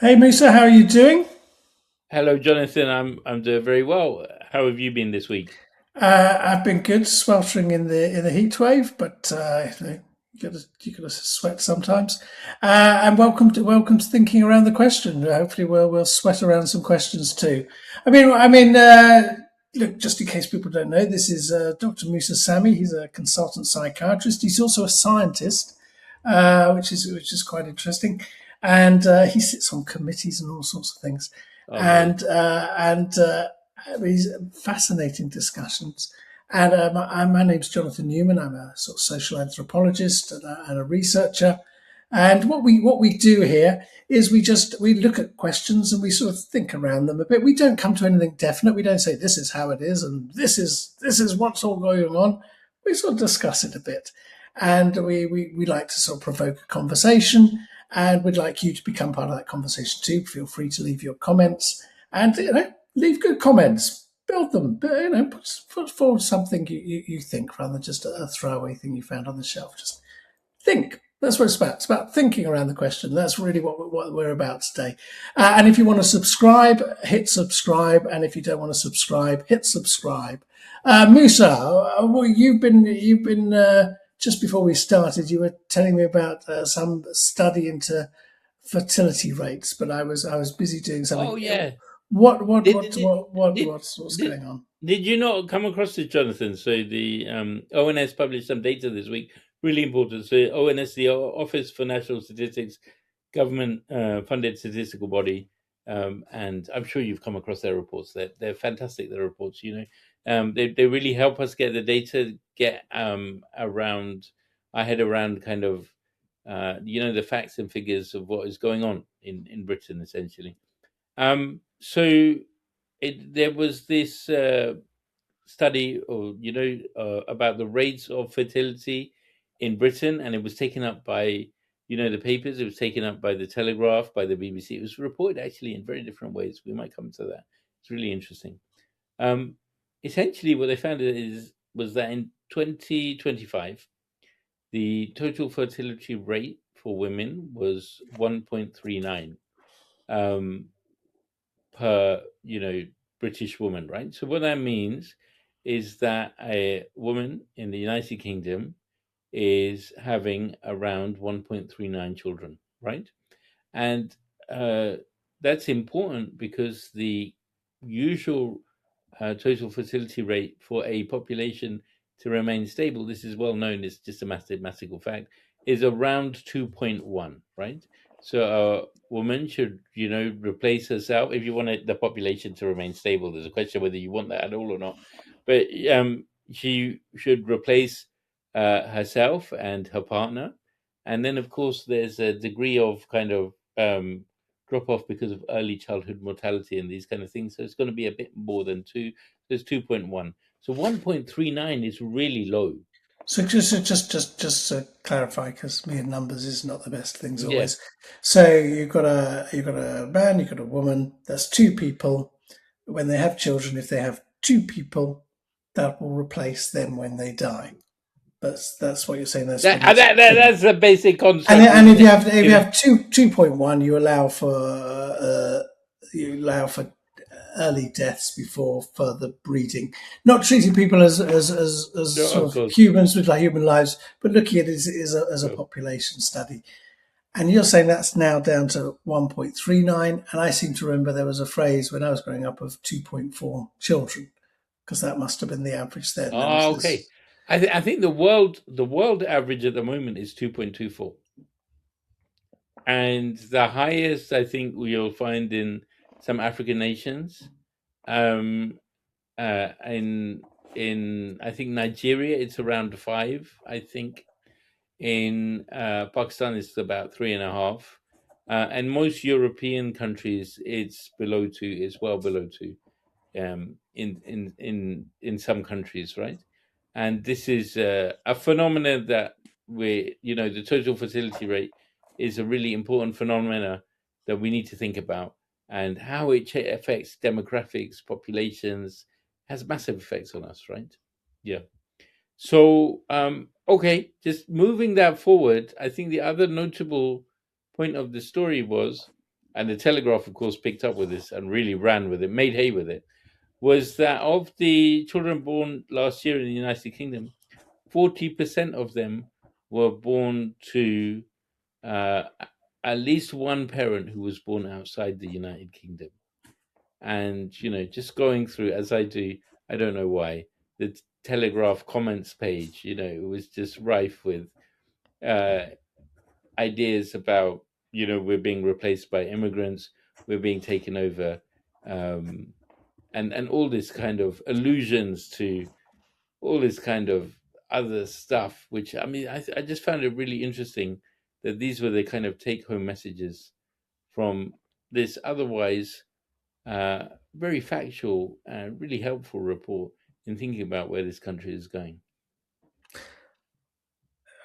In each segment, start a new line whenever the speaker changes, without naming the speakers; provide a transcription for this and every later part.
Hey Musa, how are you doing?
Hello, Jonathan. I'm doing very well. How have you been this week?
I've been good, sweltering in the heat wave, but you gotta sweat sometimes. And welcome to thinking around the question. Hopefully, we'll sweat around some questions too. Look, just in case people don't know, this is Dr. Musa Sami. He's a consultant psychiatrist. He's also a scientist, which is quite interesting, and he sits on committees and all sorts of things.
Oh, great.
And these fascinating discussions. And my name's Jonathan Newman. I'm a sort of social anthropologist and a researcher. And what we do here is we look at questions and we sort of think around them a bit. We don't come to anything definite. We don't say this is how it is and this is what's all going on. We sort of discuss it a bit, and we like to sort of provoke a conversation. And we'd like you to become part of that conversation too. Feel free to leave your comments and leave good comments, build them, but put forward something you think rather than just a throwaway thing you found on the shelf. Just think. That's what it's about. It's about thinking around the question. That's really what we're about today. And if you want to subscribe, hit subscribe. And if you don't want to subscribe, hit subscribe. Musa, well, you've been just before we started, you were telling me about some study into fertility rates, but I was busy doing
Oh,
something.
yeah.
What what
Did
what
did
what what
did
what's
did,
going on?
did you not come across this, Jonathan? So the ONS published some data this week, really important. So ONS, the Office for National Statistics, government funded statistical body, and I'm sure you've come across their reports. They're fantastic. Their reports, they really help us get the data, get around our head around kind of the facts and figures of what is going on in Britain, essentially. So there was this study, or about the rates of fertility in Britain, and it was taken up by the papers. It was taken up by the Telegraph, by the BBC. It was reported actually in very different ways. We might come to that. It's really interesting. Um, Essentially, what they found was that in 2025, the total fertility rate for women was 1.39. Um, per British woman, right? So what that means is that a woman in the United Kingdom is having around 1.39 children, right? And uh, that's important because the usual total fertility rate for a population to remain stable, this is well known, it's just a mathematical fact, is around 2.1, right? So a woman should, replace herself if you want the population to remain stable. There's a question whether you want that at all or not, but she should replace herself and her partner, and then of course there's a degree of kind of drop off because of early childhood mortality and these kind of things. So it's going to be a bit more than two. So it's 2.1. So 1.39 is really low.
So just to clarify, because me and numbers is not the best things
Yeah.
always. So you've got a man, you've got a woman. That's two people. When they have children, if they have two people, that will replace them when they die. That's what you're saying. That's
That,
when it's
that's the basic
and
construct,
and
isn't
if you
it?
have if you
If
have 2.1, you allow for early deaths before further breeding. Not treating people as
Sure,
sort
of
of
course,
humans with like human lives, but looking at it as a
sure.
population study. And you're saying that's now down to 1.39. And I seem to remember there was a phrase when I was growing up of 2.4 children, because that must have been the average then. There was
Oh, okay.
this.
I think the world average at the moment is 2.24, and the highest I think you'll find in some African nations. Um, in I think Nigeria, it's around 5. I think in Pakistan, it's about 3.5, and most European countries, it's below 2. It's well below 2. In some countries, right? And this is a phenomenon that the total fertility rate is a really important phenomena that we need to think about, and how it affects demographics, populations, has massive effects on us, right? Yeah. So, okay, just moving that forward, I think the other notable point of the story was, and the Telegraph, of course, picked up with this and really ran with it, made hay with it, was that of the children born last year in the United Kingdom, 40% of them were born to uh, at least one parent who was born outside the United Kingdom. And, just going through, as I do, I don't know why, the Telegraph comments page, it was just rife with uh, ideas about, we're being replaced by immigrants, we're being taken over, and all this kind of allusions to all this kind of other stuff, which, I mean, I just found it really interesting that these were the kind of take-home messages from this otherwise very factual and really helpful report in thinking about where this country is going.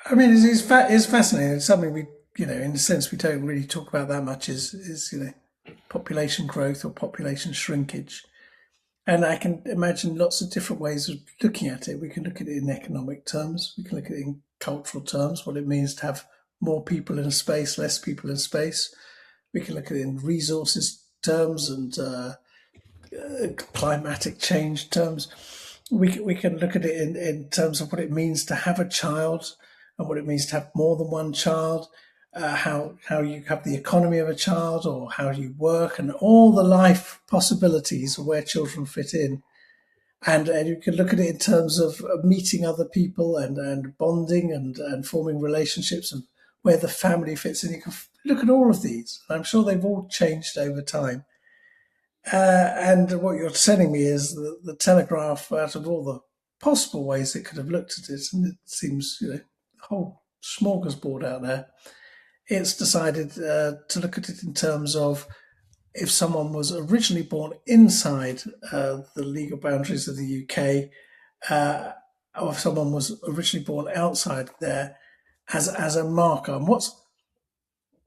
I mean, it's fascinating. It's something we, in a sense, we don't really talk about that much. Is population growth or population shrinkage, and I can imagine lots of different ways of looking at it. We can look at it in economic terms. We can look at it in cultural terms, what it means to have more people in a space, less people in space. We can look at it in resources terms and climatic change terms. We can look at it in terms of what it means to have a child and what it means to have more than one child, how you have the economy of a child or how you work and all the life possibilities of where children fit in. And you can look at it in terms of meeting other people and bonding and forming relationships and where the family fits in. You can look at all of these. I'm sure they've all changed over time. And what you're telling me is that the Telegraph, out of all the possible ways it could have looked at it, and it seems, a whole smorgasbord out there, it's decided to look at it in terms of if someone was originally born inside the legal boundaries of the UK, or if someone was originally born outside there as a marker. And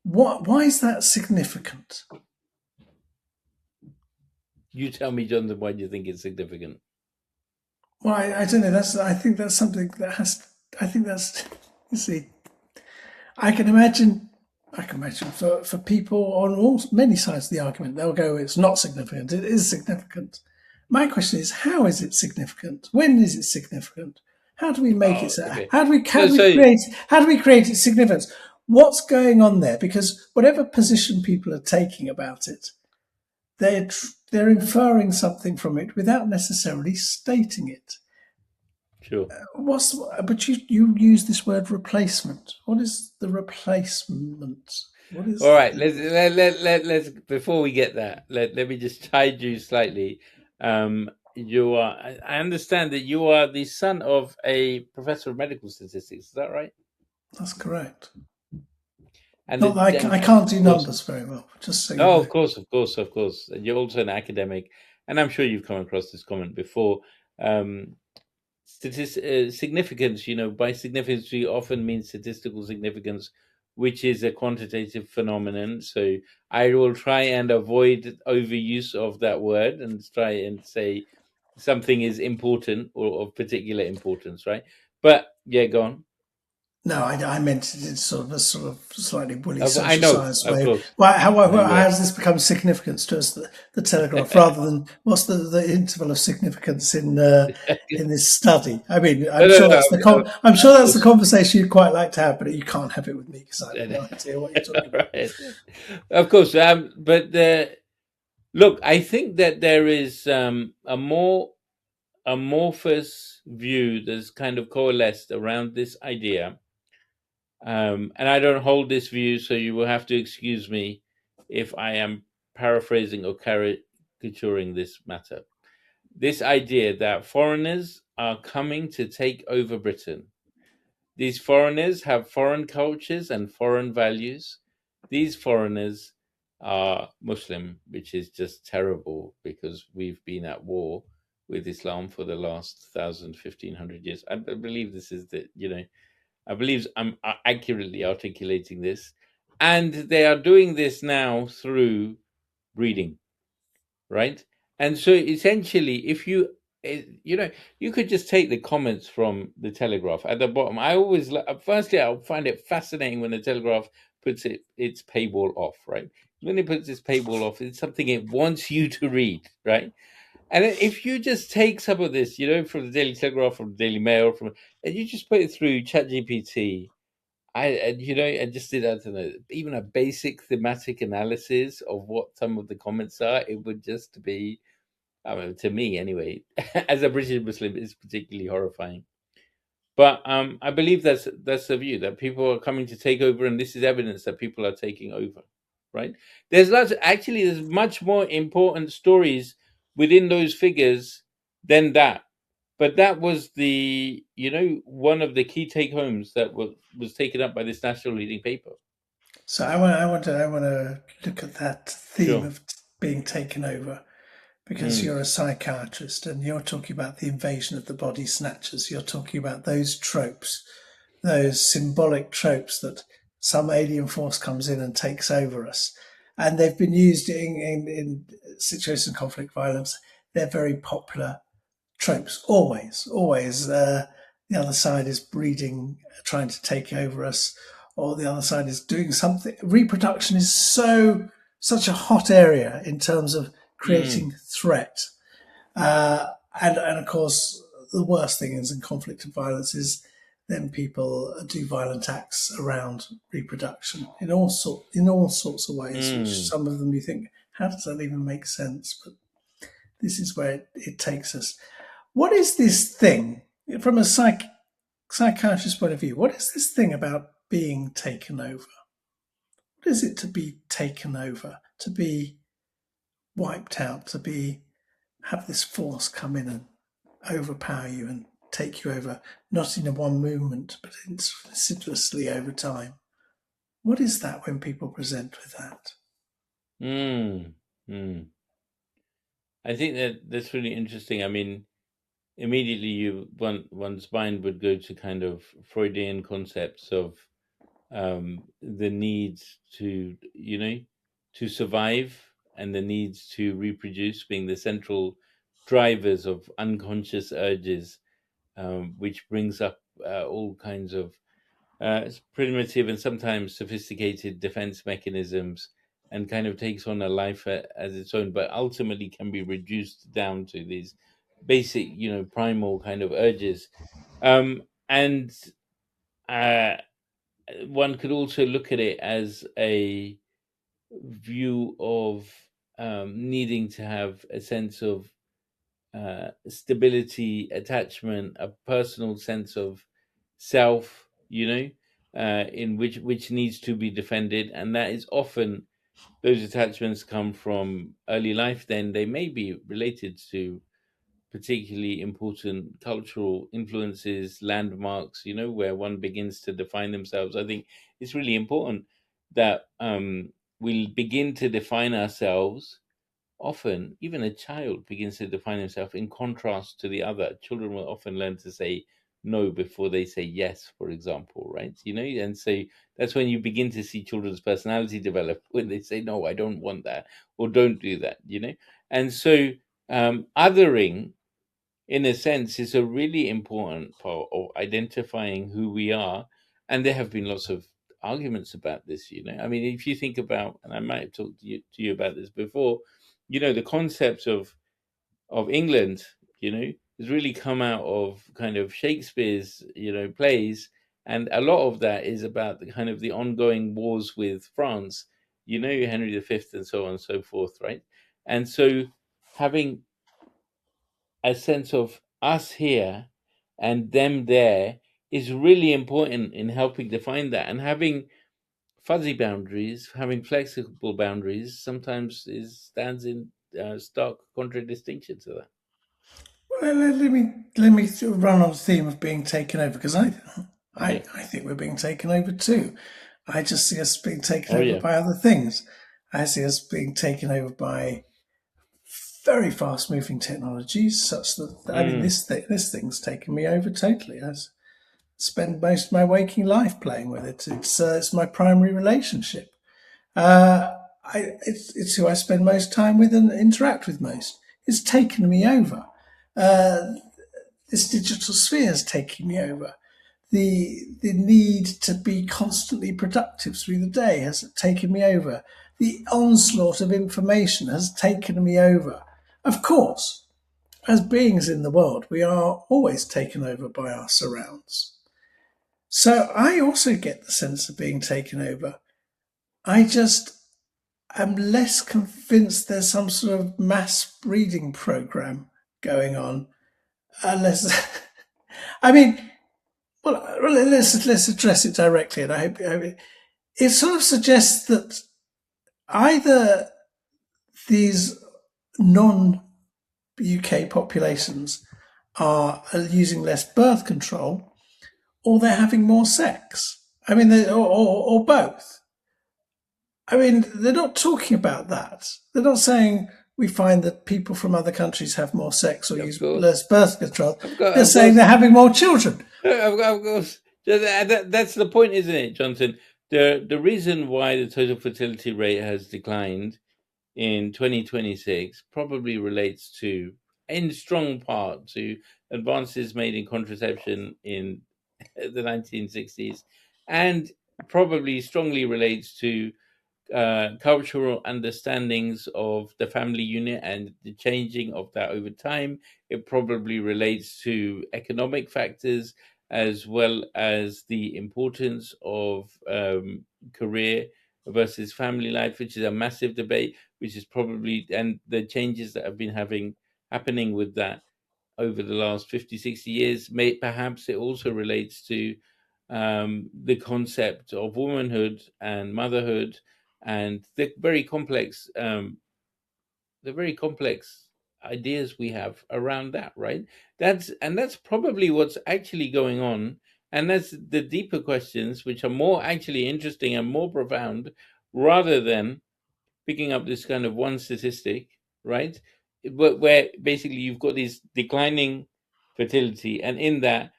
why is that significant?
You tell me, Jonathan, why do you think it's significant?
Well, I don't know. I think that's something that has. I think that's. You see, I can imagine for people on many sides of the argument, they'll go, "It's not significant. It is significant." My question is, how is it significant? When is it significant? How do we make it?
Okay.
How do we create its significance? What's going on there? Because whatever position people are taking about it, they're inferring something from it without necessarily stating it.
Sure.
But you use this word replacement. What is the replacement? What is?
All right. Let's before we get that, let me just chide you slightly. You are. I understand that you are the son of a professor of medical statistics. Is that right?
That's correct.
And
Not that I can't do numbers very well. Just so you know.
Of course. And you're also an academic, and I'm sure you've come across this comment before. Significance, by significance, we often mean statistical significance, which is a quantitative phenomenon. So I will try and avoid overuse of that word and try and say something is important or of particular importance, right? But yeah, go on.
No, I meant it in sort of a slightly woolly
I
social
know,
science
of
way.
course.
How has this become significance to us, the Telegraph, rather than what's the interval of significance in this study? I mean, I'm sure that's the conversation you'd quite like to have, but you can't have it with me because I have no idea what you're talking about.
Right. Of course, but look, I think that there is a more amorphous view that's kind of coalesced around this idea. And I don't hold this view, so you will have to excuse me if I am paraphrasing or caricaturing this matter. This idea that foreigners are coming to take over Britain. These foreigners have foreign cultures and foreign values. These foreigners are Muslim, which is just terrible because we've been at war with Islam for the last 1,500 years. I believe this is I believe I'm accurately articulating this. And they are doing this now through breeding, right? And so essentially, if you could just take the comments from the Telegraph at the bottom. I always, firstly, I find it fascinating when the Telegraph puts its paywall off, right? when it puts this paywall off, it's something it wants you to read, right? And if you just take some of this, from the Daily Telegraph, from the Daily Mail, and you just put it through ChatGPT, and just did, I don't know, even a basic thematic analysis of what some of the comments are, it would just be, I mean, to me anyway, as a British Muslim, it's particularly horrifying. But I believe that's the view, that people are coming to take over, and this is evidence that people are taking over, right? There's much more important stories within those figures than that. But that was one of the key take homes that was taken up by this national leading paper.
So I want to look at that theme
Sure.
of being taken over, because
Mm,
you're a psychiatrist and you're talking about the invasion of the body snatchers. You're talking about those tropes, those symbolic tropes that some alien force comes in and takes over us. And they've been used in situations of conflict violence. They're very popular tropes, always, always. The other side is breeding, trying to take over us, or the other side is doing something. Reproduction is such a hot area in terms of
mm,
creating threat. And of course, the worst thing is in conflict and violence is then people do violent acts around reproduction in all sorts of ways, which
mm,
some of them you think, how does that even make sense? But this is where it takes us. What is this thing from a psychiatrist point of view? What is this thing about being taken over? What is it to be taken over? To be wiped out? To be have this force come in and overpower you and take you over, not in a one movement, but insidiously over time? What is that when people present with that?
mm, mm. I think that's really interesting. I mean, immediately one's mind would go to kind of Freudian concepts of the needs to survive, and the needs to reproduce being the central drivers of unconscious urges, which brings up all kinds of primitive and sometimes sophisticated defense mechanisms, and kind of takes on a life as its own, but ultimately can be reduced down to these basic, primal kind of urges. And uh, one could also look at it as a view of needing to have a sense of stability, attachment, a personal sense of self, in which needs to be defended, and that is often those attachments come from early life. Then they may be related to particularly important cultural influences, landmarks, where one begins to define themselves. I think it's really important that we begin to define ourselves. Often, even a child begins to define himself in contrast to the other. Children will often learn to say no before they say yes, for example, right? And so that's when you begin to see children's personality develop, when they say, no, I don't want that, or don't do that. And so othering, in a sense, is a really important part of identifying who we are. And there have been lots of arguments about this. I mean, if you think about, and I might have talked to you about this before, the concept of England, has really come out of kind of Shakespeare's, plays. And a lot of that is about the kind of the ongoing wars with France, Henry V and so on and so forth, right? And so having a sense of us here and them there is really important in helping define that. And having fuzzy boundaries, having flexible boundaries, sometimes stands in stark contradistinction to that.
Well, let me run on the theme of being taken over, because
Yeah.
I think we're being taken over too. I just see us being taken
Oh
over
yeah.
by other things. I see us being taken over by very fast moving technologies, such that I mean
Mm,
this thing's taken me over totally. I spend most of my waking life playing with it. It's my primary relationship. It's who I spend most time with and interact with most. It's taken me over. Uh, this digital sphere is taking me over. The need to be constantly productive through the day has taken me over. the onslaught of information has taken me over. Of course, as beings in the world, we are always taken over by our surrounds. So I also get the sense of being taken over. I just am less convinced there's some sort of mass breeding program going on. Unless, I mean, well, let's address it directly, and I hope it sort of suggests that either these non-UK populations are using less birth control, or they're having more sex. I mean, or both. I mean, they're not talking about that. They're not saying we find that people from other countries have more sex or use less birth control. They're saying they're having more children.
Of course. That's the point, isn't it, Jonathan? The reason why the total fertility rate has declined in 2026 probably relates to, in strong part, to advances made in contraception in the 1960s, and probably strongly relates to cultural understandings of the family unit and the changing of that over time. It probably relates to economic factors as well as the importance of career versus family life, which is a massive debate, which is probably, and the changes that have been happening with that over the last 50, 60 years. Perhaps it also relates to the concept of womanhood and motherhood and the very complex ideas we have around that, right? That's probably what's actually going on, and that's the deeper questions, which are more actually interesting and more profound, rather than picking up this kind of one statistic, right? But where basically you've got this declining fertility, and in that,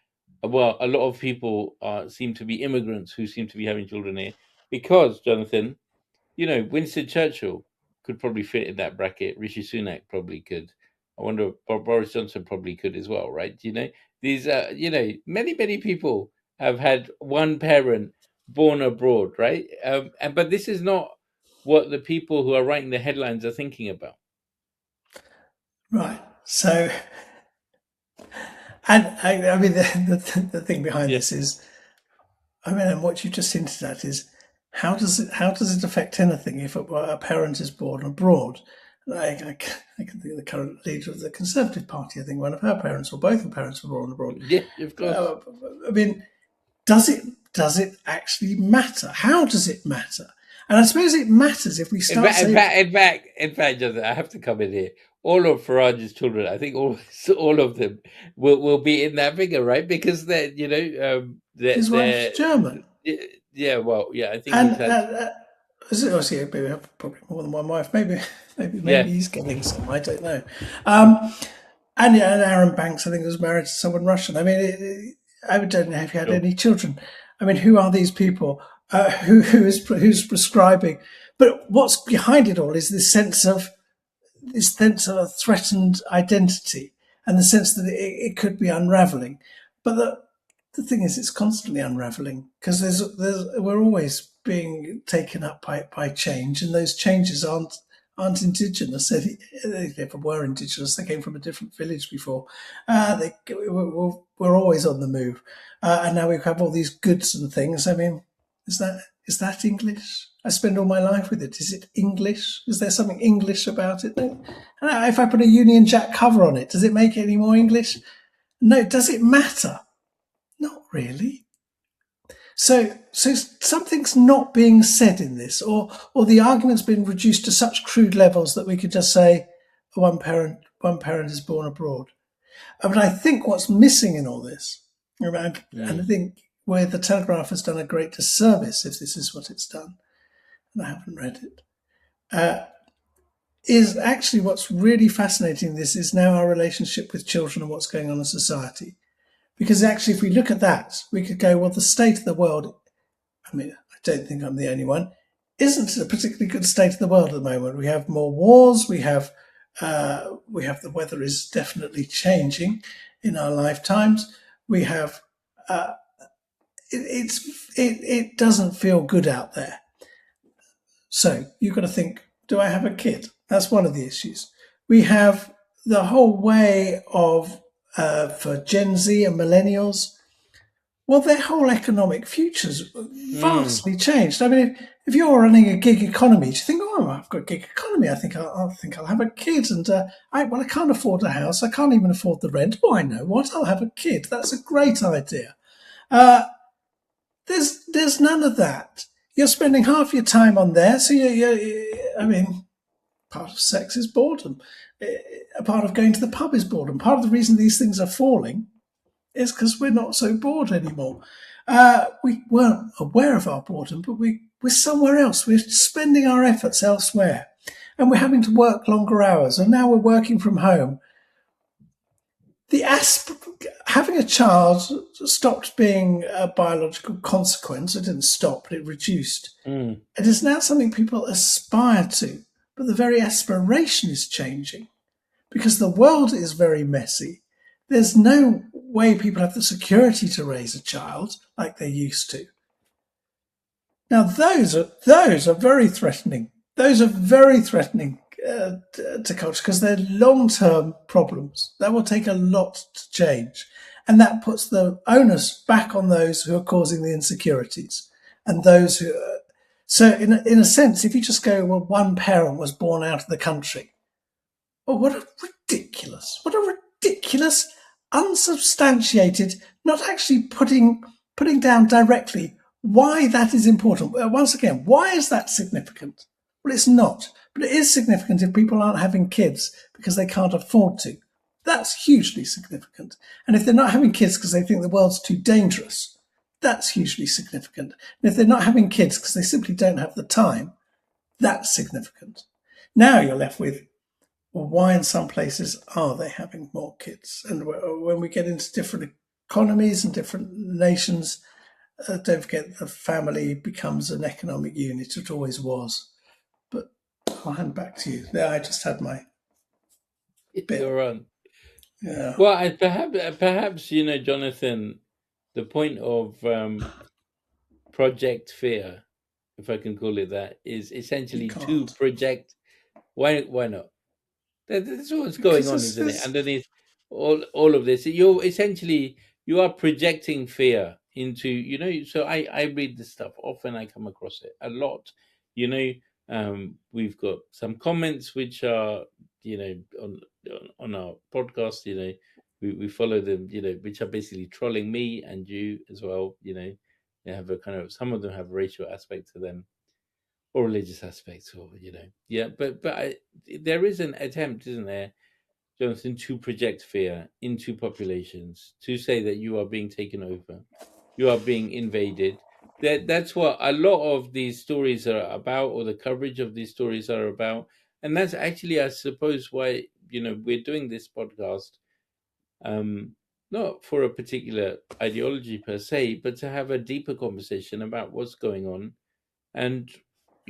well, a lot of people seem to be immigrants who seem to be having children here, because, Jonathan, Winston Churchill could probably fit in that bracket. Rishi Sunak probably could. I wonder, Boris Johnson probably could as well, right? These, many people have had one parent born abroad, right? But this is not what the people who are writing the headlines are thinking about.
Right. So, and I mean, the thing behind this is, I mean, and what you just hinted at is, how does it affect anything if a parent is born abroad? I can think of the current leader of the Conservative Party. I think one of her parents or both her parents were born abroad.
Yeah, of course.
I mean, does it actually matter? How does it matter? And I suppose it matters if we start.
In fact, Jonathan, I have to come in here. All of Farage's children, I think all of them will be in that figure, right? Because they're
his wife's German.
Yeah, well, yeah, I think
and
he's had.
Maybe have probably more than one wife. Maybe he's getting some. I don't know. And Aaron Banks, I think, was married to someone Russian. I mean, I don't know if he had any children. I mean, who are these people? Who's prescribing? But what's behind it all is this sense of a threatened identity and the sense that it could be unraveling. But the thing is, it's constantly unraveling because we're always being taken up by change, and those changes aren't indigenous. They never were indigenous. They came from a different village before. We're always on the move, and now we have all these goods and things. I mean, is that English? I spend all my life with it. Is it English? Is there something English about it? No. If I put a Union Jack cover on it, does it make it any more English? No. Does it matter? Not really. So something's not being said in this, or the argument's been reduced to such crude levels that we could just say one parent is born abroad. But I think what's missing in all this, and I think where the Telegraph has done a great disservice, if this is what it's done, and I haven't read it, is actually what's really fascinating. This is now our relationship with children and what's going on in society. Because actually, if we look at that, we could go, well, the state of the world, I mean, I don't think I'm the only one, isn't a particularly good state of the world at the moment. We have more wars. We have the weather is definitely changing in our lifetimes. We have it doesn't feel good out there. So you've got to think, do I have a kid? That's one of the issues. We have the whole way of, for Gen Z and millennials, well, their whole economic future's vastly changed. I mean, if you're running a gig economy, you think, oh, I've got a gig economy. I think I'll have a kid, and I can't afford a house. I can't even afford the rent. Oh, I know what? I'll have a kid. That's a great idea. There's none of that. You're spending half your time on there, so I mean, part of sex is boredom. A part of going to the pub is boredom. Part of the reason these things are falling is because we're not so bored anymore. We weren't aware of our boredom, but we're somewhere else. We're spending our efforts elsewhere, and we're having to work longer hours. And now we're working from home. Having a child stopped being a biological consequence. It didn't stop, but it reduced. It is now something people aspire to, but the very aspiration is changing because the world is very messy. There's no way people have the security to raise a child like they used to. Now, those are very threatening. Those are very threatening to culture because they're long-term problems. That will take a lot to change. And that puts the onus back on those who are causing the insecurities and those who. So, in a sense, if you just go, well, one parent was born out of the country. Oh, what a ridiculous, unsubstantiated, not actually putting down directly why that is important. Once again, why is that significant? Well, it's not, but it is significant if people aren't having kids because they can't afford to. That's hugely significant. And if they're not having kids because they think the world's too dangerous, that's hugely significant. And if they're not having kids because they simply don't have the time, that's significant. Now you're left with, well, why in some places are they having more kids? And when we get into different economies and different nations, don't forget the family becomes an economic unit. It always was. But I'll hand back to you. There, I just had my bit.
You're on.
Yeah.
Well, and perhaps Jonathan, the point of project fear, if I can call it that, is essentially to project. Why not? That's what's going on, isn't it? Underneath all of this, you are projecting fear into. So I read this stuff often. I come across it a lot. We've got some comments which are on our podcast. We follow them. Which are basically trolling me and you as well. They have a kind of, some of them have a racial aspect to them, or religious aspects, or but there is an attempt, isn't there, Jonathan, to project fear into populations, to say that you are being taken over, you are being invaded. That's what a lot of these stories are about, or the coverage of these stories are about. And that's actually, I suppose, why we're doing this podcast, not for a particular ideology per se, but to have a deeper conversation about what's going on. And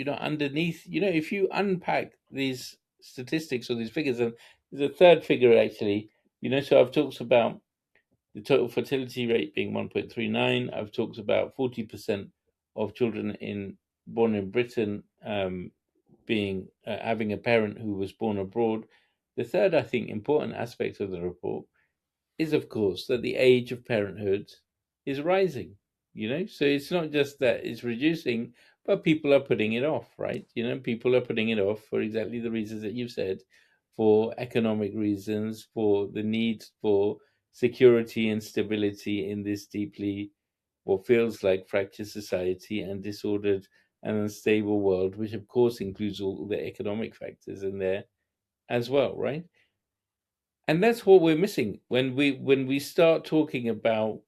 underneath, if you unpack these statistics or these figures, and there's a third figure actually, so I've talked about the total fertility rate being 1.39. I've talked about 40% of children born in Britain being having a parent who was born abroad. The third, I think, important aspect of the report is, of course, that the age of parenthood is rising. So it's not just that it's reducing, but people are putting it off, right? People are putting it off for exactly the reasons that you've said, for economic reasons, for the need for security and stability in this deeply, what feels like, fractured society and disordered and unstable world, which of course includes all the economic factors in there as well, right? And that's what we're missing when we start talking about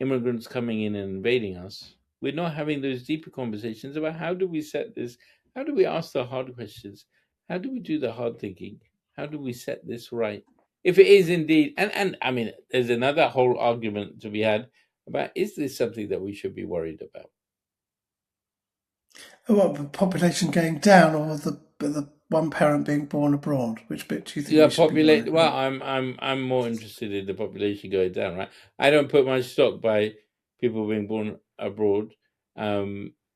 immigrants coming in and invading us. We're not having those deeper conversations about how do we set this, how do we ask the hard questions, how do we do the hard thinking, how do we set this right, if it is indeed. And I mean, there's another whole argument to be had about, is this something that we should be worried about?
What, the population going down, or the one parent being born abroad? Which bit do you think we should be worried
Well,
about?
I'm more interested in the population going down, right? I don't put much stock by people being born abroad.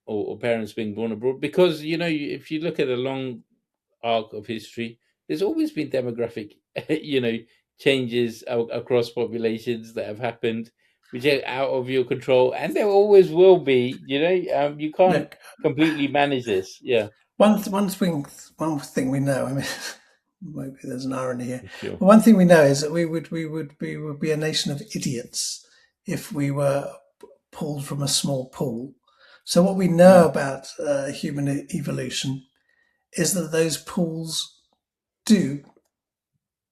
or parents being born abroad, because if you look at a long arc of history, there's always been demographic you know changes across populations that have happened, which are out of your control, and there always will be. You can't
Look,
completely manage this. Yeah,
one thing we know. I mean, maybe there's an irony here.
sure.
But one thing we know is that we would be a nation of idiots if we were pulled from a small pool. So what we know
Mm,
about human evolution is that those pools do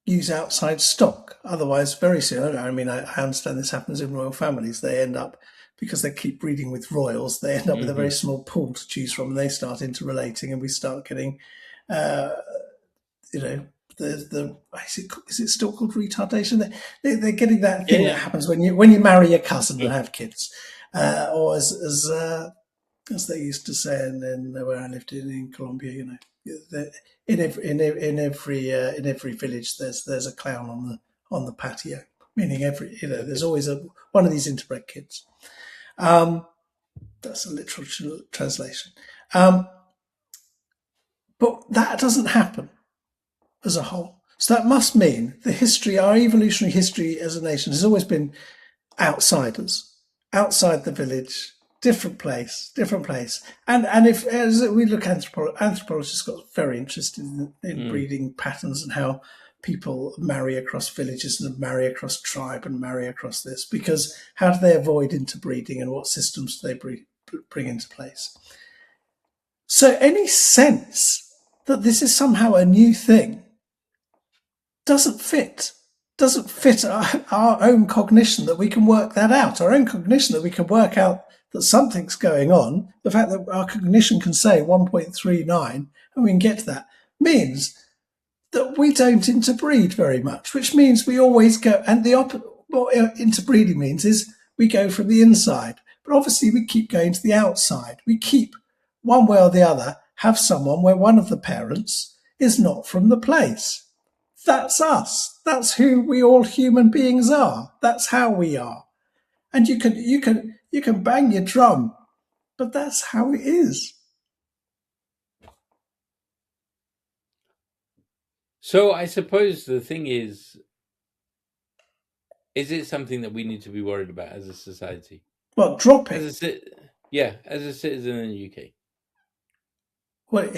use outside stock. Otherwise, very soon, I mean, I understand this happens in royal families. They end up, because they keep breeding with royals, they end up with a very
hmm.
small pool to choose from, and they start interrelating, and we start getting, uh, you know, the is it still called retardation? They're getting that
Yeah,
thing that
yeah.
happens when you marry your cousin and
Sure.
have kids, or as they used to say in where I lived in Colombia, in every village there's a clown on the patio, meaning there's
Okay.
always one of these interbred kids. Um, that's a literal translation, um, but that doesn't happen as a whole. So that must mean our evolutionary history as a nation has always been outsiders, outside the village, different place. And if as we look, anthropologists got very interested in
Mm.
breeding patterns and how people marry across villages and marry across tribe and marry across this, because how do they avoid interbreeding and what systems do they bring into place? So any sense that this is somehow a new thing doesn't fit our own cognition, that we can work that out, our own cognition, that we can work out that something's going on. The fact that our cognition can say 1.39 and we can get to that means that we don't interbreed very much, which means we always go, and what interbreeding means is we go from the inside, but obviously we keep going to the outside. We keep, one way or the other, have someone where one of the parents is not from the place. That's us. That's who we all human beings are. That's how we are. And you can bang your drum, but that's how it is.
So I suppose the thing is it something that we need to be worried about as a society?
Well, dropping.
As a yeah, as a citizen in the UK.
Well,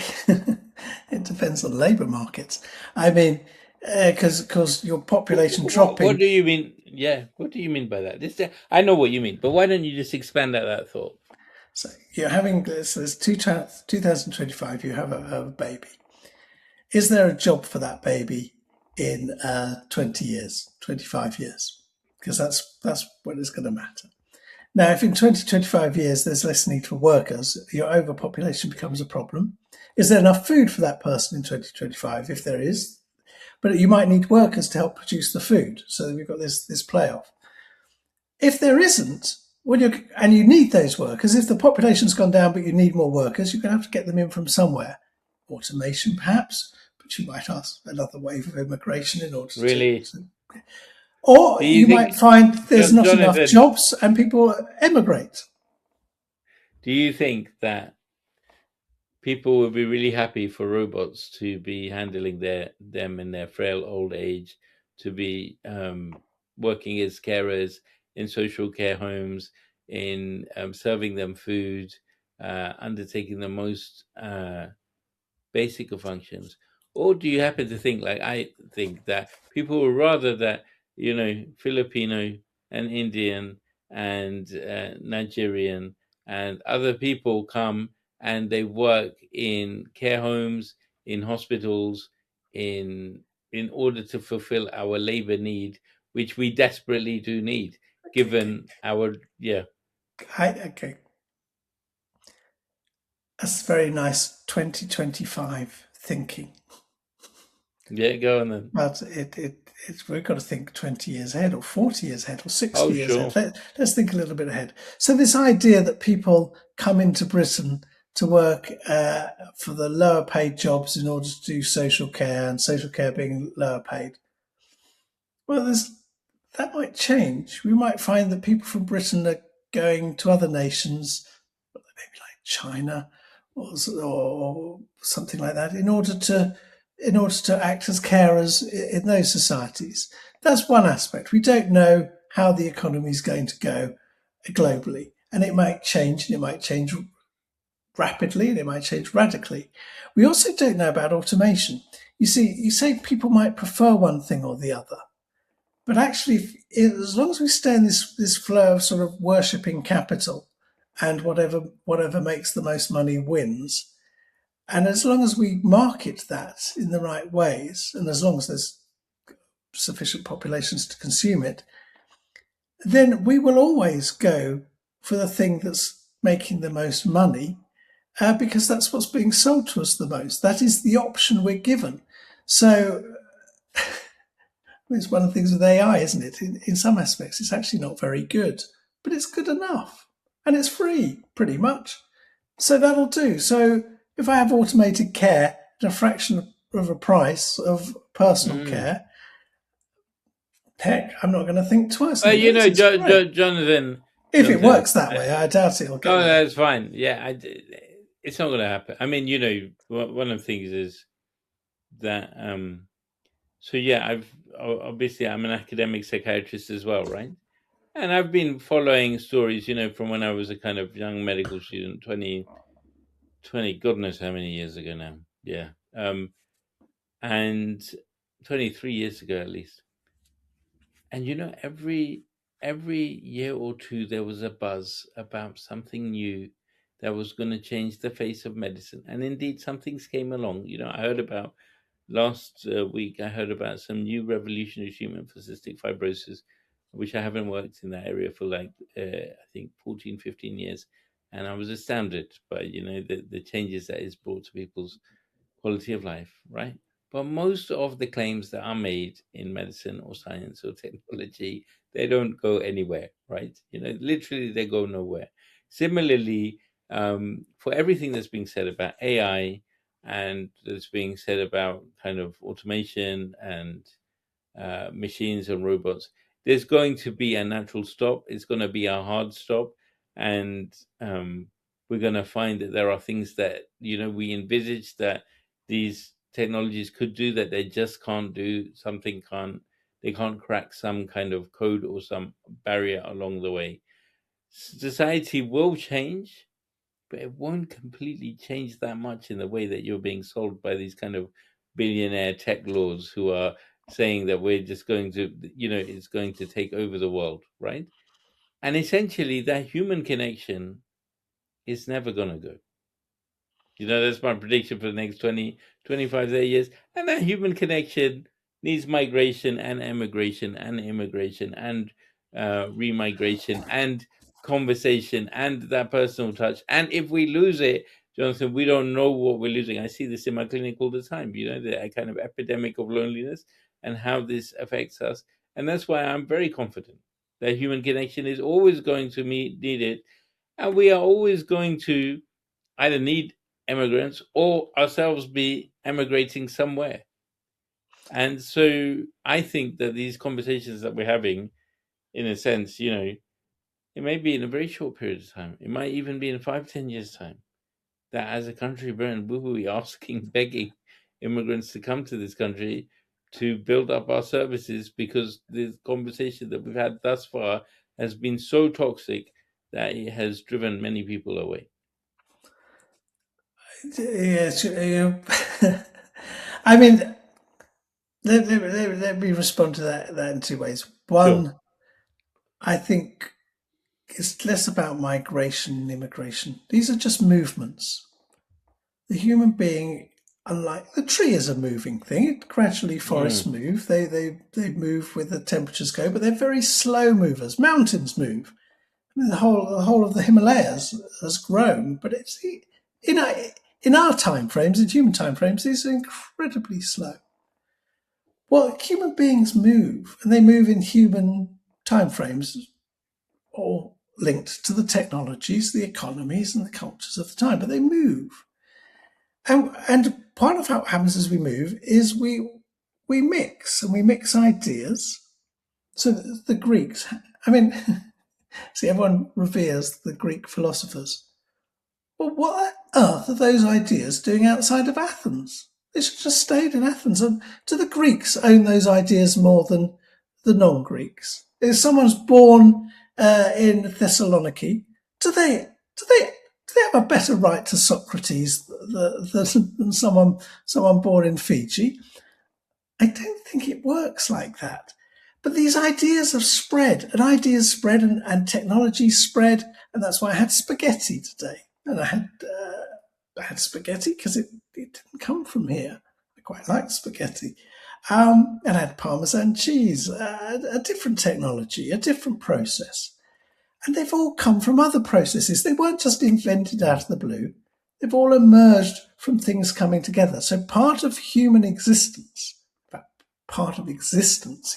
it depends on labour markets. I mean, because your population
What
dropping.
do you mean? Yeah, what do you mean by that? I know what you mean, but why don't you just expand out that thought?
So you're having this. There's 2025. You have a baby. Is there a job for that baby in 20 years, 25 years? Because that's what is going to matter. Now, if in 20, 25 years there's less need for workers, your overpopulation becomes a problem. Is there enough food for that person in 2025? If there is, but you might need workers to help produce the food. So we've got this playoff. If there isn't, and you need those workers, if the population's gone down but you need more workers, you're going to have to get them in from somewhere. Automation, perhaps, but you might ask another wave of immigration in order to.
Really?
Or
Do you
you might
think,
find there's not enough
Jonathan?
jobs and people emigrate.
Do you think that people would be really happy for robots to be handling them in their frail old age, to be working as carers in social care homes, in serving them food, undertaking the most basic of functions? Or do you happen to think, like I think, that people would rather that, Filipino and Indian and Nigerian and other people come and they work in care homes, in hospitals, in order to fulfill our labor need, which we desperately do need,
Okay, okay.
given our yeah.
Okay, that's very nice 2025 thinking.
Yeah, go on then.
But we've got to think 20 years ahead or 40 years ahead or 60
Oh,
years ahead.
sure.
Let's think a little bit ahead. So this idea that people come into Britain to work for the lower paid jobs in order to do social care, and social care being lower paid, well, that might change. We might find that people from Britain are going to other nations, maybe China or something like that, in order to act as carers in those societies. That's one aspect. We don't know how the economy is going to go globally, and it might change, and it might change rapidly, and it might change radically. We also don't know about automation. You see, you say people might prefer one thing or the other, but actually, as long as we stay in this flow of sort of worshipping capital, and whatever makes the most money wins, and as long as we market that in the right ways, and as long as there's sufficient populations to consume it, then we will always go for the thing that's making the most money, because that's what's being sold to us the most. That is the option we're given. So it's one of the things with AI, isn't it? In some aspects, it's actually not very good, but it's good enough. And it's free, pretty much. So that'll do. So if I have automated care at a fraction of a price of personal care, heck, I'm not going to think twice.
Well,
Jonathan. If it works that way, I doubt it'll get there.
That's fine. Yeah, it's not going to happen. I mean, one of the things is that, so yeah, I'm an academic psychiatrist as well, right? And I've been following stories, from when I was a kind of young medical student, 20, God knows how many years ago now. Yeah. And 23 years ago, at least. And, every year or two, there was a buzz about something new that was going to change the face of medicine. And indeed, some things came along. I heard about last week, I heard about some new revolutionary treatment for cystic fibrosis, which I haven't worked in that area for I think 14, 15 years. And I was astounded by, the changes that it's brought to people's quality of life, right? But most of the claims that are made in medicine or science or technology, they don't go anywhere, right? Literally they go nowhere. Similarly, for everything that's being said about AI and that's being said about kind of automation and machines and robots, there's going to be a natural stop. It's going to be a hard stop. And we're going to find that there are things that, we envisage that these technologies could do that they just can't do. They can't crack some kind of code or some barrier along the way. Society will change, but it won't completely change that much in the way that you're being sold by these kind of billionaire tech lords who are saying that we're just going to, it's going to take over the world, right? And essentially that human connection is never going to go. That's my prediction for the next 20, 25, 30 years. And that human connection needs migration and emigration and immigration and remigration and conversation and that personal touch. And if we lose it, Jonathan, we don't know what we're losing. I see this in my clinic all the time, the kind of epidemic of loneliness and how this affects us. And that's why I'm very confident that human connection is always going to be needed. And we are always going to either need immigrants or ourselves be emigrating somewhere. And so I think that these conversations that we're having, in a sense, it may be in a very short period of time. It might even be in 5, 10 years' time. That as a country, Britain, we will be asking, begging immigrants to come to this country to build up our services, because the conversation that we've had thus far has been so toxic that it has driven many people away.
Yes, I mean, let me respond to that in two ways. One, sure. I think it's less about migration and immigration. These are just movements. The human being, unlike the tree, is a moving thing. It gradually forests move. They move with the temperatures go, but they're very slow movers. Mountains move. I mean, the whole of the Himalayas has grown, but it's in our time frames, in human time frames, these are incredibly slow. Well, human beings move, and they move in human time frames, all linked to the technologies, the economies, and the cultures of the time, but they move. And part of how it happens as we move is we mix, and we mix ideas. So the Greeks, I mean, see, everyone reveres the Greek philosophers. well, what on earth are those ideas doing outside of Athens? They should just stayed in Athens. And do the Greeks own those ideas more than the non-Greeks? If someone's born in Thessaloniki, do they have a better right to Socrates than someone born in Fiji? I don't think it works like that. But these ideas have spread, and technology spread, and that's why I had spaghetti today. And I had spaghetti because it didn't come from here. I quite like spaghetti. And I had Parmesan cheese, a different technology, a different process. And they've all come from other processes. They weren't just invented out of the blue. They've all emerged from things coming together. So part of human existence,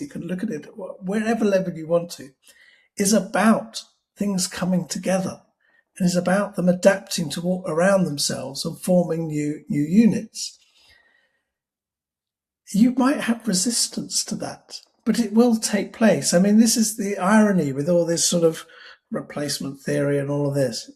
you can look at it wherever level you want to, is about things coming together. And is about them adapting to around themselves and forming new units. You might have resistance to that, but it will take place. I mean, this is the irony with all this sort of replacement theory and all of this.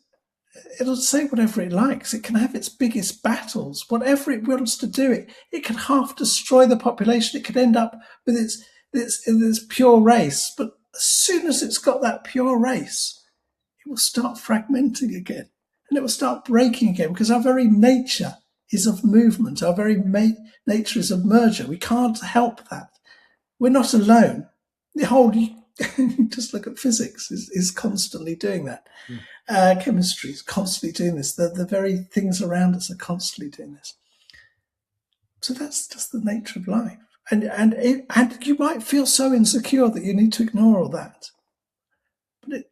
It'll say whatever it likes. It can have its biggest battles. Whatever it wants to do, it can half destroy the population. It could end up with its pure race. But as soon as it's got that pure race, it will start fragmenting again. And it will start breaking again, because our very nature is of movement. Our very nature is of merger. We can't help that. We're not alone. The whole, just look at physics, is constantly doing that. Chemistry is constantly doing this. The very things around us are constantly doing this. So that's just the nature of life. And you might feel so insecure that you need to ignore all that. But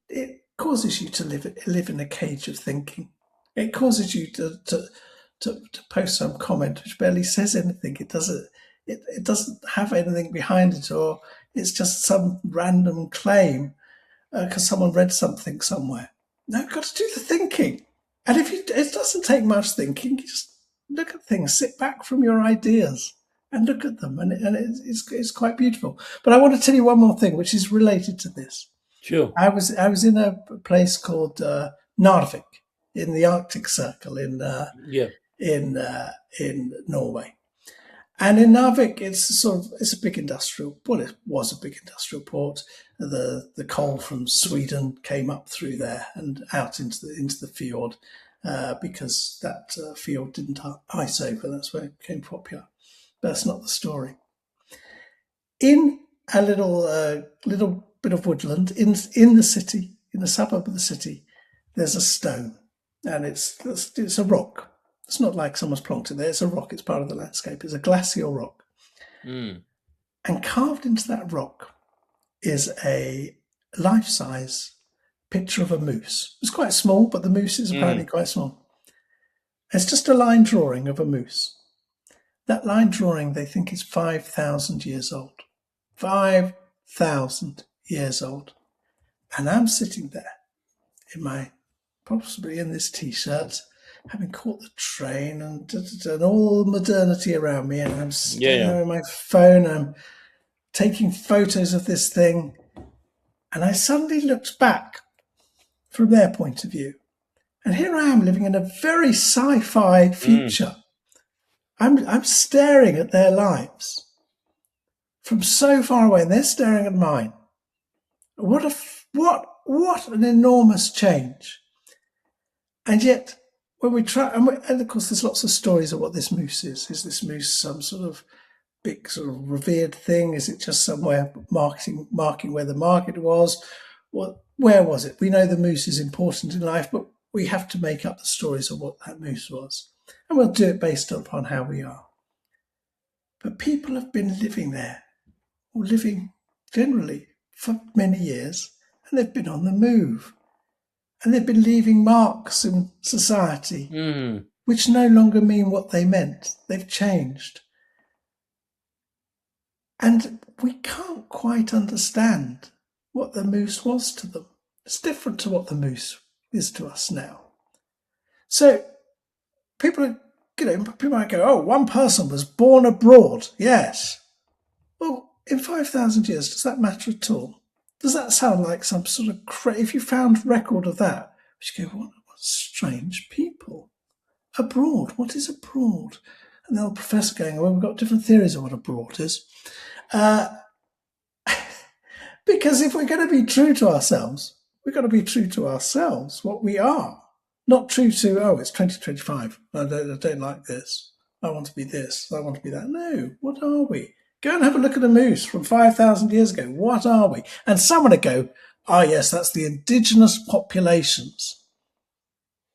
it causes you to live in a cage of thinking. It causes you to post some comment which barely says anything. It doesn't have anything behind it, or it's just some random claim because someone read something somewhere. No, you've got to do the thinking. And it doesn't take much thinking. You just look at things, sit back from your ideas and look at them. And it's quite beautiful. But I want to tell you one more thing, which is related to this.
Sure.
I was in a place called Narvik in the Arctic Circle in Norway. And in Narvik, it's a big industrial. Well, it was a big industrial port. The coal from Sweden came up through there and out into the fjord because that fjord didn't ice over. That's where it became popular. But that's not the story. In a little bit of woodland in the city, in the suburb of the city, there's a stone, and it's a rock. It's not like someone's plonked it there. It's a rock. It's part of the landscape. It's a glacial rock. And carved into that rock is a life-size picture of a moose. It's quite small, but the moose is apparently quite small. It's just a line drawing of a moose. That line drawing, they think, is 5,000 years old. 5,000 years old. And I'm sitting there possibly in this T-shirt, having caught the train and all the modernity around me, and I'm standing there with my phone, I'm taking photos of this thing, and I suddenly looked back from their point of view, and here I am living in a very sci-fi future. I'm staring at their lives from so far away, and they're staring at mine. What an enormous change! And yet, when we try, and of course, there's lots of stories of what this moose is. Is this moose some sort of big, sort of revered thing? Is it just somewhere marking where the market was? Where was it? We know the moose is important in life, but we have to make up the stories of what that moose was. And we'll do it based upon how we are. But people have been living there, or living generally for many years, and they've been on the move. And they've been leaving marks in society, which no longer mean what they meant. They've changed. And we can't quite understand what the moose was to them. It's different to what the moose is to us now. So people might go, oh, one person was born abroad. Yes. Well, in 5,000 years, does that matter at all? Does that sound like some sort of if you found record of that, you go, what's strange people. Abroad, what is abroad? And the old professor going, well, we've got different theories of what abroad is. Because if we're going to be true to ourselves, we've got to be true to ourselves, what we are. Not true to, oh, it's 2025. I don't like this. I want to be this. I want to be that. No, what are we? Go and have a look at a moose from 5,000 years ago. What are we? And someone would go, oh, yes, that's the indigenous populations.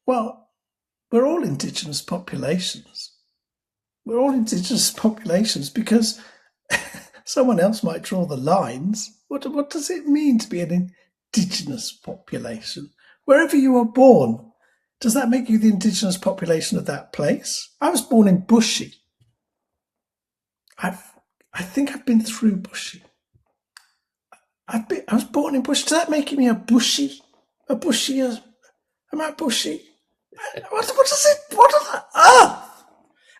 Well, we're all indigenous populations. We're all indigenous populations because someone else might draw the lines. What does it mean to be an indigenous population? Wherever you were born, does that make you the indigenous population of that place? I was born in Bushy. I think I've been through Bushy. I was born in Bushy. Does that make me a Bushy? A Bushy? Am I Bushy? What does it? What on earth?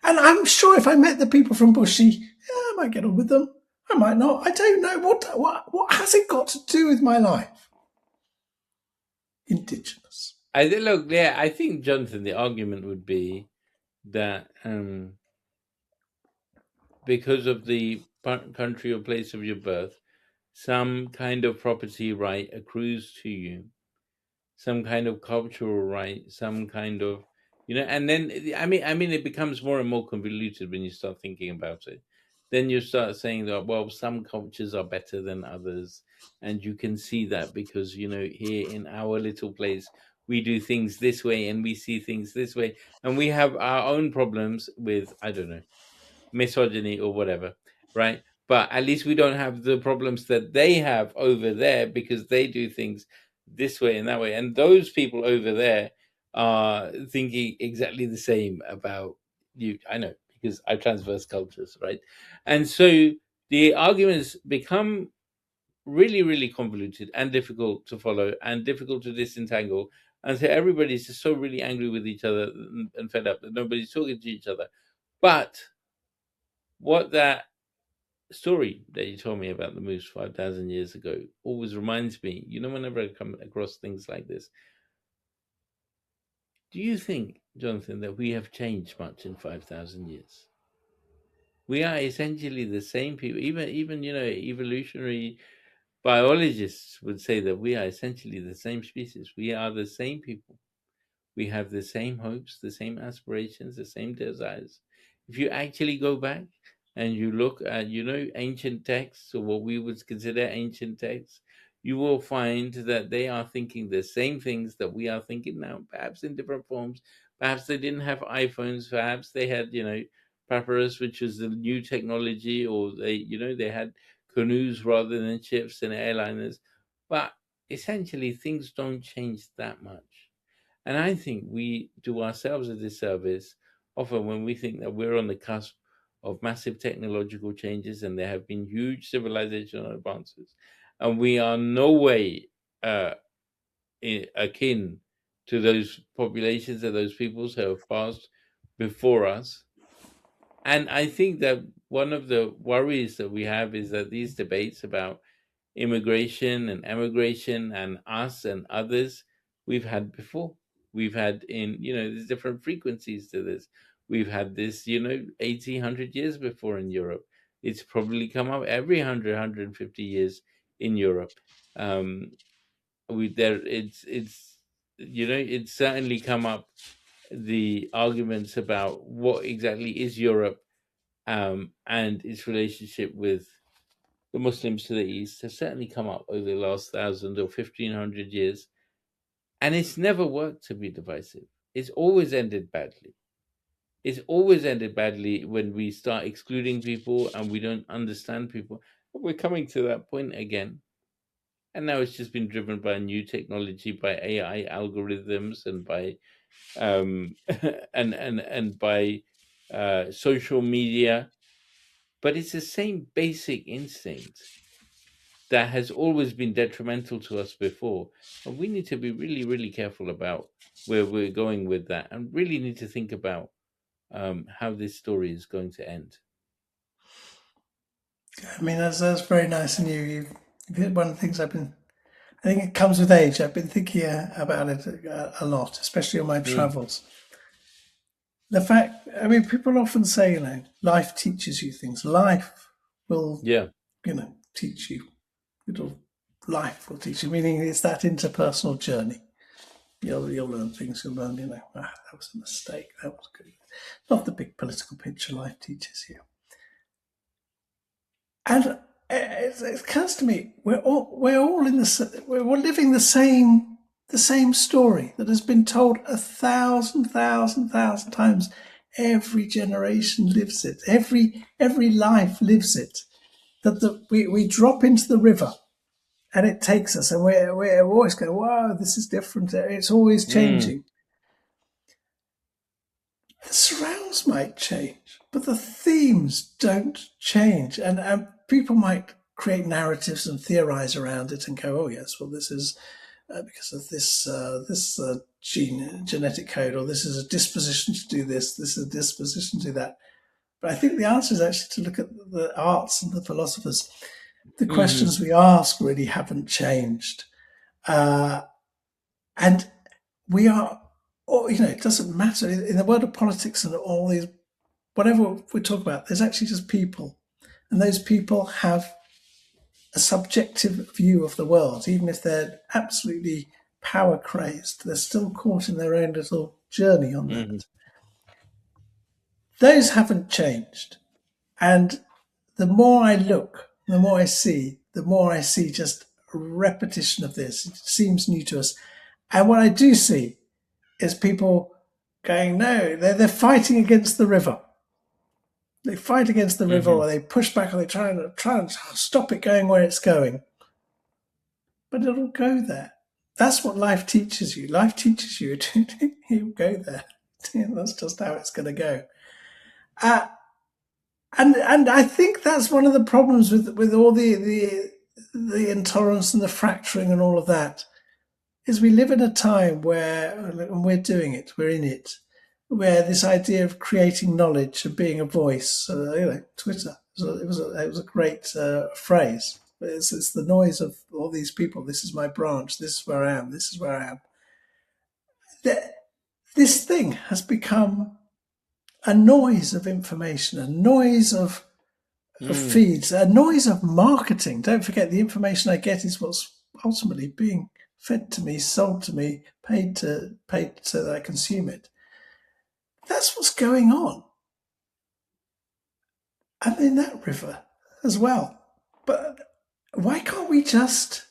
And I'm sure if I met the people from Bushy, yeah, I might get on with them. I might not. I don't know. What has it got to do with my life? Indigenous.
I think, Jonathan, the argument would be that because of the country or place of your birth, some kind of property right accrues to you, some kind of cultural right, some kind of, and then I mean, it becomes more and more convoluted when you start thinking about it. Then you start saying that, well, some cultures are better than others, and you can see that because here in our little place we do things this way and we see things this way, and we have our own problems with, I don't know, misogyny or whatever, right? But at least we don't have the problems that they have over there because they do things this way and that way. And those people over there are thinking exactly the same about you. I know, because I transverse cultures, right? And so the arguments become really, really convoluted and difficult to follow and difficult to disentangle. And so everybody's just so really angry with each other and fed up that nobody's talking to each other. But what that story that you told me about the moose 5,000 years ago always reminds me, whenever I come across things like this, do you think, Jonathan, that we have changed much in 5,000 years? We are essentially the same people. Even evolutionary biologists would say that we are essentially the same species. We are the same people. We have the same hopes, the same aspirations, the same desires. If you actually go back and you look at, ancient texts, or what we would consider ancient texts, you will find that they are thinking the same things that we are thinking now, perhaps in different forms. Perhaps they didn't have iPhones. Perhaps they had, papyrus, which was the new technology, or they had canoes rather than ships and airliners. But essentially, things don't change that much. And I think we do ourselves a disservice often when we think that we're on the cusp of massive technological changes and there have been huge civilizational advances. And we are no way akin to those populations or those peoples who have passed before us. And I think that one of the worries that we have is that these debates about immigration and emigration and us and others we've had before. We've had there's different frequencies to this. We've had this 1,800 years before in Europe. It's probably come up every 150 years in Europe. It's certainly come up, the arguments about what exactly is Europe, and its relationship with the Muslims to the east, has certainly come up over the last 1,000 or 1,500 years. And it's never worked to be divisive. It's always ended badly. It's always ended badly when we start excluding people and we don't understand people. But we're coming to that point again. And now it's just been driven by new technology, by AI algorithms, and by and by social media. But it's the same basic instinct that has always been detrimental to us before. And we need to be really, really careful about where we're going with that, and really need to think about how this story is going to end.
I mean, that's very nice, and you've hit one of the things I've been I think it comes with age. I've been thinking about it a lot, especially on my
Mm.
travels. The fact, I mean, people often say, life teaches you things. Life will,
Yeah.
teach you. Life will teach you, meaning it's that interpersonal journey. You'll learn things. You'll learn, that was a mistake. That was good. Not the big political picture life teaches you. And it occurs to me, we're all we're living the same story that has been told 1,000 times. Every generation lives it. Every life lives it. That we drop into the river and it takes us, and we're always going, wow, this is different. It's always
Mm.
changing. The surrounds might change, but the themes don't change. And people might create narratives and theorize around it and go, oh, yes, well, this is because of this genetic code, or this is a disposition to do this is a disposition to do that. But I think the answer is actually to look at the arts and the philosophers. The
Mm-hmm.
questions we ask really haven't changed. Uh, and we are, it doesn't matter. In the world of politics and all these, whatever we talk about, there's actually just people. And those people have a subjective view of the world. Even if they're absolutely power crazed, they're still caught in their own little journey on
Mm-hmm.
that. Those haven't changed. And the more I look, the more I see, just a repetition of this. It seems new to us. And what I do see is people going, no, they're fighting against the river. They fight against the river,
Mm-hmm.
or they push back, or they try and stop it going where it's going. But it'll go there. That's what life teaches you. Life teaches you to you go there. That's just how it's going to go. Uh, and I think that's one of the problems with all the intolerance and the fracturing and all of that, is we live in a time where, and we're doing it, we're in it, where this idea of creating knowledge and being a voice, Twitter, it was a great phrase. It's the noise of all these people. This is my branch. This is where I am. This is where I am. This thing has become a noise of information, a noise of
Mm.
feeds, a noise of marketing. Don't forget, the information I get is what's ultimately being fed to me, sold to me, paid so that I consume it. That's what's going on. And in that river as well. But why can't we just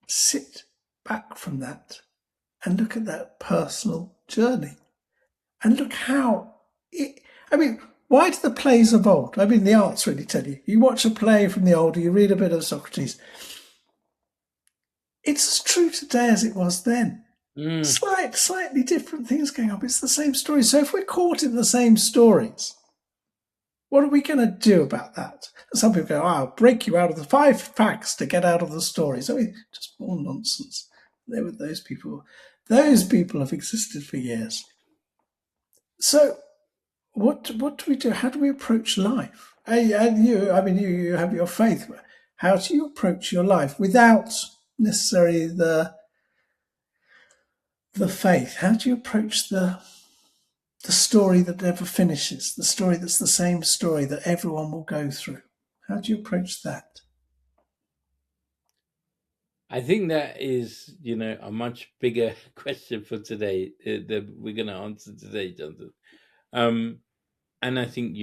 sit back from that and look at that personal journey and look how it, I mean, why do the plays of old? I mean, the arts really tell you. You watch a play from the old, you read a bit of Socrates. It's as true today as it was then.
Mm.
Slightly different things going on. But it's the same story. So if we're caught in the same stories, what are we going to do about that? And some people go, oh, I'll break you out of the 5 facts to get out of the stories. I mean, just more nonsense. There were those people. Those people have existed for years. So what do we do? How do we approach life? And you have your faith. How do you approach your life without necessarily the faith? How do you approach the story that never finishes, the story that's the same story that everyone will go through? How do you approach that?
I think that is, a much bigger question for today that we're going to answer today, Jonathan. Um, and I think,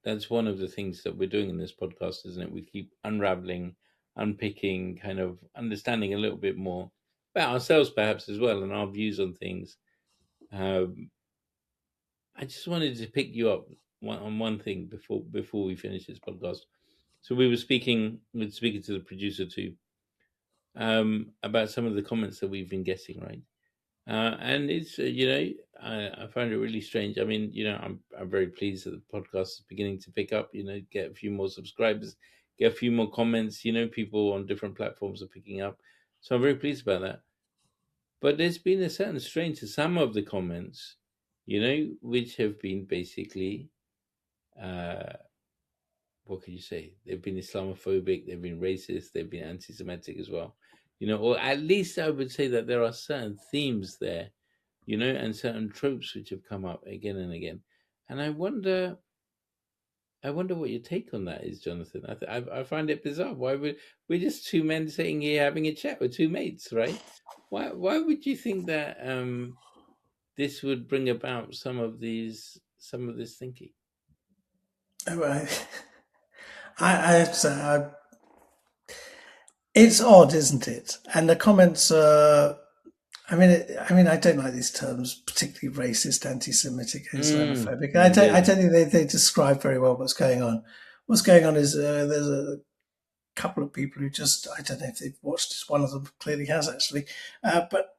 that's one of the things that we're doing in this podcast, isn't it? We keep unraveling, unpicking, kind of understanding a little bit more about ourselves, perhaps as well, and our views on things. Um, I just wanted to pick you up on one thing before we finish this podcast. So we were speaking to the producer too, about some of the comments that we've been getting, right? And it's I find it really strange. I mean, I'm very pleased that the podcast is beginning to pick up. Get a few more subscribers, get a few more comments. People on different platforms are picking up, so I'm very pleased about that. But there's been a certain strain to some of the comments, which have been basically, uh, what can you say? They've been Islamophobic, they've been racist, they've been anti-Semitic as well. or at least I would say that there are certain themes there, and certain tropes which have come up again and again. And I wonder what your take on that is, Jonathan. I find it bizarre. Why would we're just two men sitting here having a chat with two mates, right? Why would you think that this would bring about some of this thinking?
Right. It's odd, isn't it? And the comments are. I don't like these terms, particularly racist, anti-Semitic, Islamophobic. I
Yeah.
don't think they describe very well what's going on. What's going on is there's a couple of people who just, I don't know if they've watched this. One of them clearly has actually, but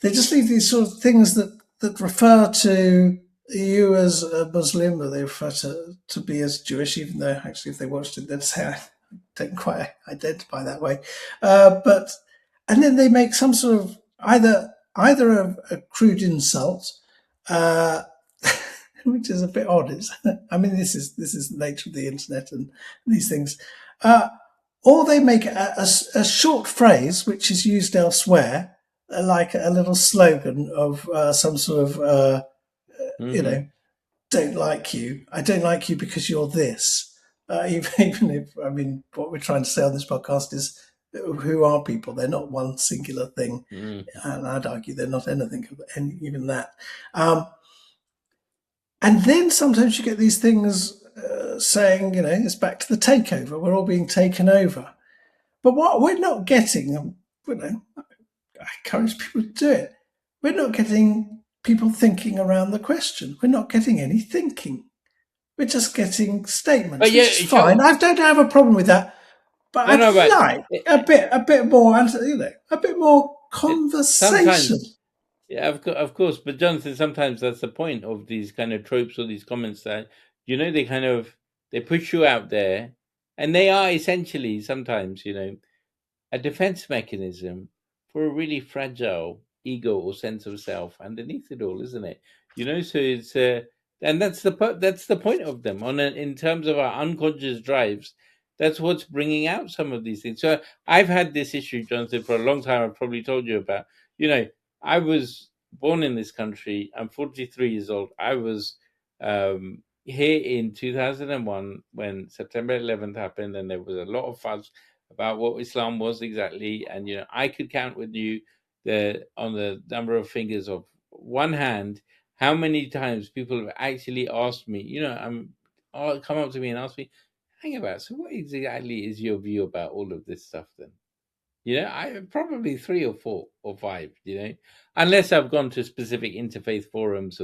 they just leave these sort of things that refer to you as a Muslim, or they refer to be as Jewish, even though actually if they watched it, they'd say I don't quite identify that way. But and then they make some sort of either a crude insult, uh, which is a bit odd. This is the nature of the internet and these things. Or they make a short phrase which is used elsewhere, like a little slogan of some sort of, you
Mm-hmm.
know, don't like you. I don't like you because you're this. Even if, what we're trying to say on this podcast is who are people? They're not one singular thing.
Mm-hmm.
And I'd argue they're not anything, even that. And then sometimes you get these things saying, it's back to the takeover. We're all being taken over. But what we're not getting, I encourage people to do it. We're not getting people thinking around the question. We're not getting any thinking. We're just getting statements,
But
which
yeah,
is fine.
sure.
I don't have a problem with that. But
No,
I'd
no, but
like
eh,
a bit more, a bit more
sometimes,
conversation.
yeah, of course. But Jonathan, sometimes that's the point of these kind of tropes or these comments that they kind of they push you out there, and they are essentially sometimes a defense mechanism for a really fragile ego or sense of self underneath it all, isn't it? So it's and that's the point of them in terms of our unconscious drives. That's what's bringing out some of these things. So I've had this issue, Jonathan, for a long time. I've probably told you about. You know, I was born in this country. I'm 43 years old. I was here in 2001 when September 11th happened, and there was a lot of fuss about what Islam was exactly. And I could count with you on the number of fingers of one hand how many times people have actually asked me, come up to me and ask me, hang about, so what exactly is your view about all of this stuff then? I probably three or four or five, unless I've gone to specific interfaith forums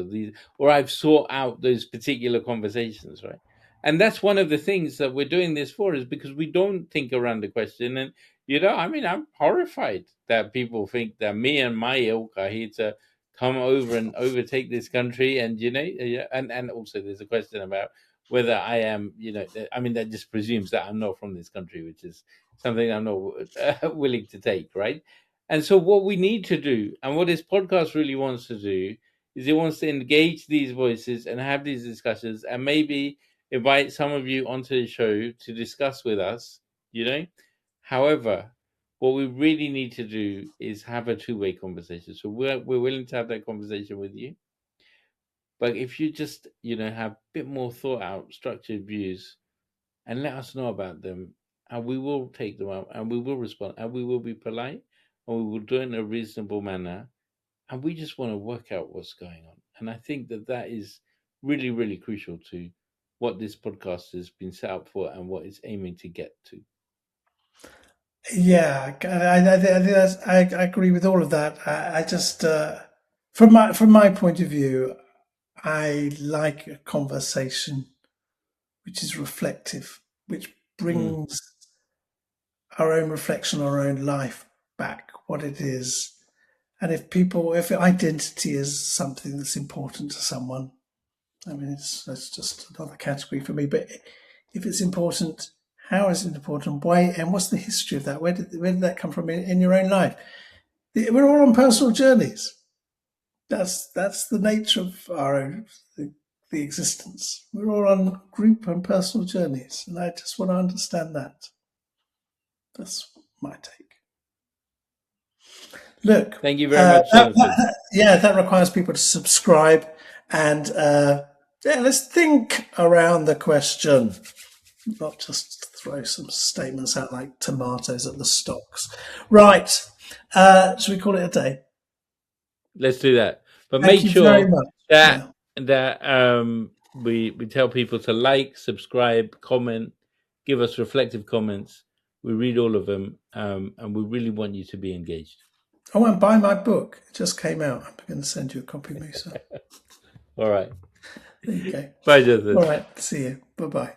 or I've sought out those particular conversations, right? And that's one of the things that we're doing this for, is because we don't think around the question. And I'm horrified that people think that me and my ilk are here to come over and overtake this country. And yeah, and also there's a question about whether I am, that just presumes that I'm not from this country, which is something I'm not willing to take, right? And so, what we need to do, and what this podcast really wants to do, is it wants to engage these voices and have these discussions, and maybe invite some of you onto the show to discuss with us. However, what we really need to do is have a two-way conversation. So we're willing to have that conversation with you. But if you just have a bit more thought out, structured views, and let us know about them, and we will take them up, and we will respond, and we will be polite, and we will do it in a reasonable manner, and we just want to work out what's going on. And I think that is really, really crucial to what this podcast has been set up for and what it's aiming to get to.
Yeah, I think I agree with all of that. I just, from my point of view, I like a conversation which is reflective, which
Mm,
brings our own reflection, our own life back, what it is. And if identity is something that's important to someone, that's just another category for me. But if it's important, how is it important? Why? And what's the history of that? Where did that come from in your own life? We're all on personal journeys. That's the nature of our own the existence. We're all on group and personal journeys, and I just want to understand that. That's my take. Look,
Thank you very much, Jonathan.
that requires people to subscribe and let's think around the question, not just throw some statements out like tomatoes at the stocks. Right. Should we call it a day?
Let's do that. But
Thank
make
you very
sure
much.
that
Yeah.
we tell people to like, subscribe, comment, give us reflective comments. We read all of them, and we really want you to be engaged.
Oh, and buy my book. It just came out. I'm going to send you a copy, Musa.
All right.
There you go.
Bye, Jonathan.
All right. See you. Bye bye.